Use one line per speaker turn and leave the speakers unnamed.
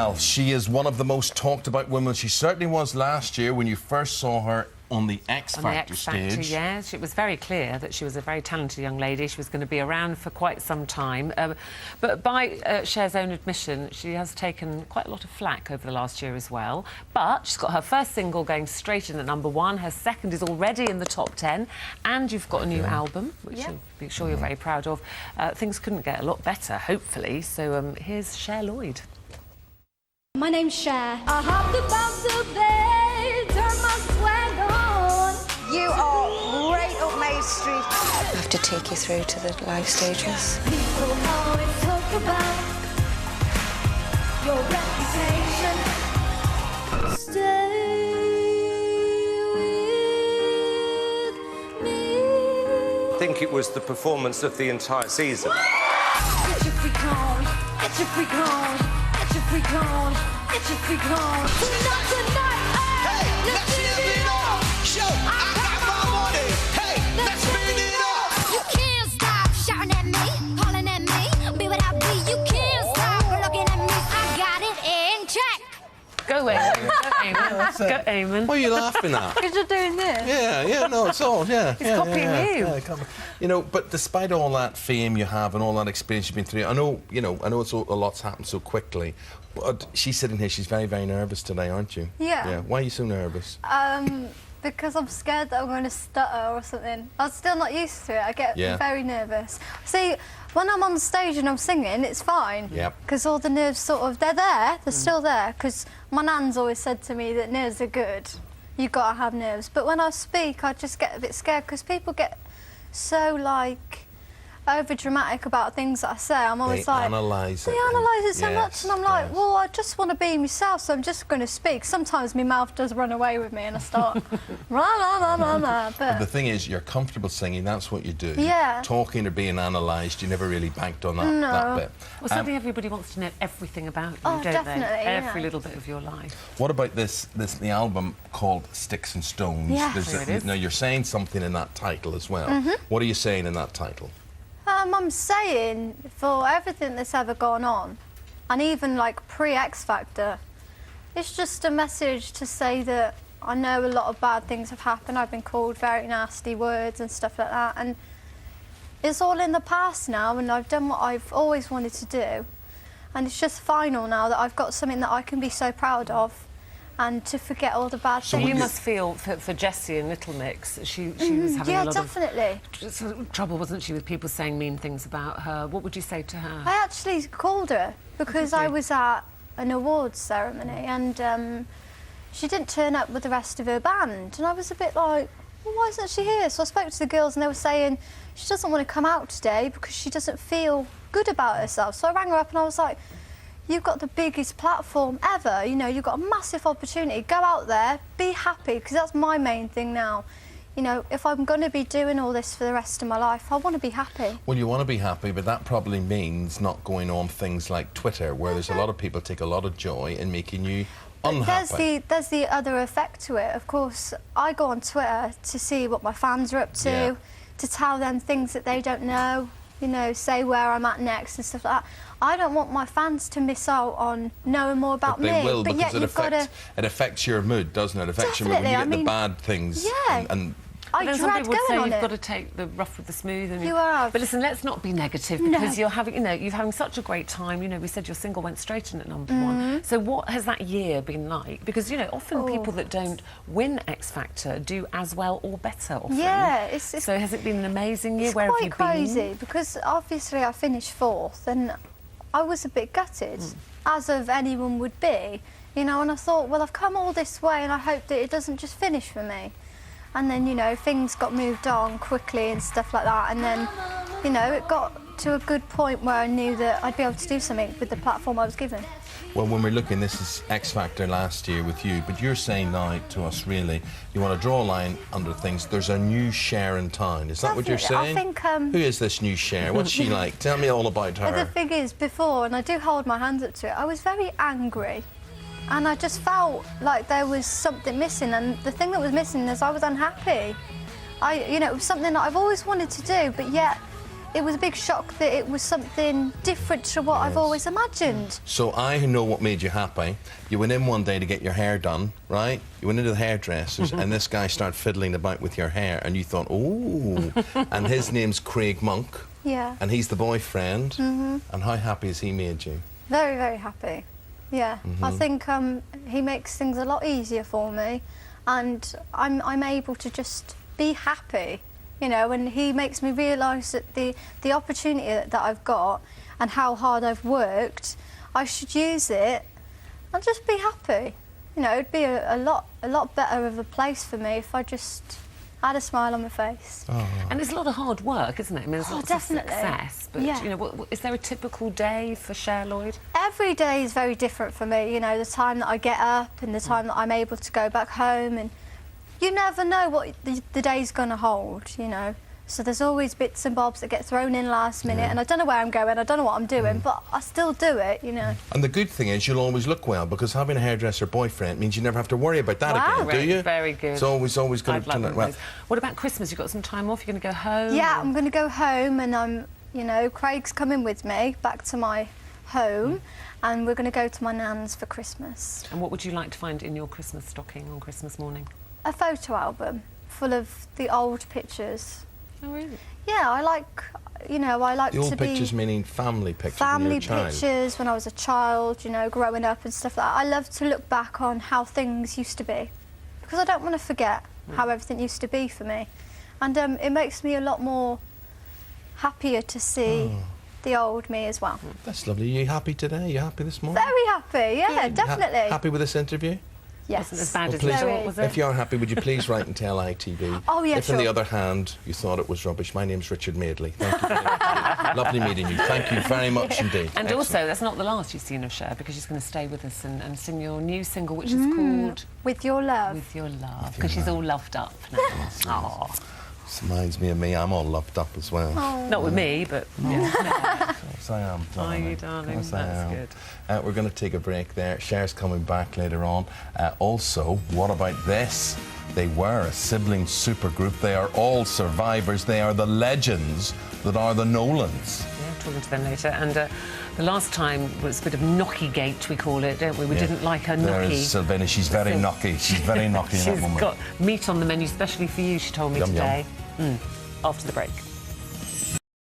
Well, she is one of the most talked about women. She certainly was last year when you first saw her on the X Factor stage.
Yes, it was very clear that she was a very talented young lady. She was going to be around for quite some time. But by Cher's own admission, she has taken quite a lot of flack over the last year as well. But she's got her first single going straight in at #1. Her second is already in the top 10. And you've got a new album, which you'll be sure you're very proud of. Things couldn't get a lot better, hopefully. So here's Cher Lloyd.
My name's Cher. I hopped about to bed, turn my swag on.
You are right up my street.
I have to take you through to the live stages.
People always talk about your reputation. Stay with me.
I think it was the performance of the entire season.
Get your freak on, get your freak on, get your freak on, get your freak on. Tonight, hey, let's live it up.
Show, I got my money. Hey, let's spin it up.
You can't stop shouting at me, calling at me. Be what I be, you can't stop looking at me. I got it in check.
Go, Eamon. Go, Eamon. Go, Eamon.
What are you laughing at?
Because you're doing this.
Yeah, no, it's all,
He's copying you.
You know, but despite all that fame you have and all that experience you've been through, I know it's a lot's happened so quickly, but she's sitting here, she's very, very nervous today, aren't you?
Yeah.
Why are you so nervous?
Because I'm scared that I'm going to stutter or something. I'm still not used to it. I get very nervous. See, when I'm on stage and I'm singing, it's fine.
Yep.
Because all the nerves sort of, they're still there. Because my nan's always said to me that nerves are good. You've got to have nerves. But when I speak, I just get a bit scared because people get so, like, over-dramatic about things that I say. I'm always
They
like...
analyse it.
They analyse it so much, and I'm like,
yes.
well, I just want to be myself, so I'm just going to speak. Sometimes my mouth does run away with me, and I start... rah, rah, rah, rah, rah,
But the thing is, you're comfortable singing, that's what you do.
Yeah.
Talking or being analysed, you never really banked on that bit.
Well, certainly everybody wants to know everything about you, don't
definitely,
they?
yeah.
Every little bit of your life.
What about the album called Sticks and Stones?
Yeah.
There it is.
Now, you're saying something in that title as well. What are you saying in that title?
I'm saying, for everything that's ever gone on, and even, like, pre-X Factor, it's just a message to say that I know a lot of bad things have happened. I've been called very nasty words and stuff like that, and it's all in the past now, and I've done what I've always wanted to do, and it's just final now that I've got something that I can be so proud of, and to forget all the bad
So
things.
you must feel for Jessie and Little Mix, she was having a lot
definitely.
of trouble, wasn't she, with people saying mean things about her? What would you say to her?
I actually called her because I was at an awards ceremony and she didn't turn up with the rest of her band, and I was a bit like, well, why isn't she here? So I spoke to the girls and they were saying she doesn't want to come out today because she doesn't feel good about herself. So I rang her up and I was like, you've got the biggest platform ever, you know, you've got a massive opportunity. Go out there, be happy, because that's my main thing now. You know, if I'm going to be doing all this for the rest of my life, I want to be happy.
Well, you want to be happy, but that probably means not going on things like Twitter, where there's a lot of people take a lot of joy in making you unhappy.
There's the other effect to it. Of course, I go on Twitter to see what my fans are up to, to tell them things that they don't know, you know, say where I'm at next and stuff like that. I don't want my fans to miss out on knowing more about me.
They will,
but
because
yet
it affects your mood, doesn't it? It affects your mood when you get the bad things.
Yeah.
And
I
then some
dread
people would say
going on
you've
it.
got to take the rough with the smooth. And
You have.
But listen, let's not be negative, because you're having, you're having such a great time. You know, we said your single went straight in at #1. So what has that year been like? Because, you know, often people that don't win X Factor do as well or better often.
Yeah, it's
so has it been an amazing year?
It's
Where have
quite
you
crazy
been?
because obviously I finished 4th and I was a bit gutted, as of anyone would be, you know, and I thought, well, I've come all this way and I hope that it doesn't just finish for me. And then, you know, things got moved on quickly and stuff like that, and then, you know, it got to a good point where I knew that I'd be able to do something with the platform I was given.
well, when we're looking, this is X Factor last year with you, but you're saying now to us, really, you want to draw a line under things. There's a new Cher in town. Is that what you're saying?
I think...
Who is this new Cher? What's she like? Tell me all about her.
The thing is, before, and I do hold my hands up to it, I was very angry. And I just felt like there was something missing, and the thing that was missing is I was unhappy. You know, it was something that I've always wanted to do, but yet it was a big shock that it was something different to what I've always imagined.
So I know what made you happy. You went in one day to get your hair done, right? You went into the hairdressers and this guy started fiddling about with your hair and you thought, oh, and his name's Craig Monk.
Yeah.
And he's the boyfriend. And how happy has he made you?
Very, very happy. Yeah. I think he makes things a lot easier for me, and I'm able to just be happy, you know, and he makes me realise that the opportunity that I've got and how hard I've worked, I should use it and just be happy. You know, it'd be a lot better of a place for me if I just had a smile on my face.
And it's a lot of hard work, isn't it? I mean, there's lots
definitely.
of success. But,
Yeah.
you know, is there a typical day for Cher, Lloyd?
Every day is very different for me, you know, the time that I get up and the time that I'm able to go back home, and you never know what the day's going to hold, you know. So there's always bits and bobs that get thrown in last minute, and I don't know where I'm going, I don't know what I'm doing, but I still do it, you know.
And the good thing is you'll always look well, because having a hairdresser boyfriend means you never have to worry about that
Wow.
again, do you?
Very good.
It's always going
I'd
to
like
turn
one
out
of
well.
those. What about Christmas? You've got some time off? You're going to go home?
Yeah,
or-
I'm going to go home, and you know, Craig's coming with me back to my home, and we're going to go to my nan's for Christmas.
And what would you like to find in your Christmas stocking on Christmas morning?
A photo album full of the old pictures.
Oh, really?
Yeah, I like, you know, I like
The
to
old
be...
pictures meaning family pictures when you were
Family
a child.
pictures when I was a child, you know, growing up and stuff like that. I love to look back on how things used to be, because I don't want to forget how everything used to be for me. And it makes me a lot more happier to see the old me as well.
That's lovely. Are you happy today? You happy this morning?
Very happy, yeah, definitely.
Happy with this interview?
Yes.
Wasn't as bad as
please-
you thought, was it?
If you are happy, would you please write and tell ITV?
Oh, yeah,
If, on the
sure.
other hand, you thought it was rubbish, my name's Richard Madeley. Thank you. Very much. Lovely meeting you. Thank you very much indeed.
And
Excellent.
also, that's not the last you've seen of Cher, because she's going to stay with us and sing your new single, which is called
With your love.
With Your Love, because she's all loved up now. Aw.
This reminds me of me. I'm all loved up as well.
Not with me, but... Yeah.
Yes, I am, darling.
Are you, darling?
Yes, I
That's
am.
good.
We're going to take a break there. Cher's coming back later on. Also, what about this? They were a sibling supergroup. They are all survivors. They are the legends that are the Nolans.
Yeah, talking to them later. And the last time was a bit of knocky gate, we call it, don't we? We didn't like her knocky.
There's Sylvania. She's very knocky. She's very knocky, that
She's
woman.
got meat on the menu, especially for you, she told me
Yum, yum.
today. After the break.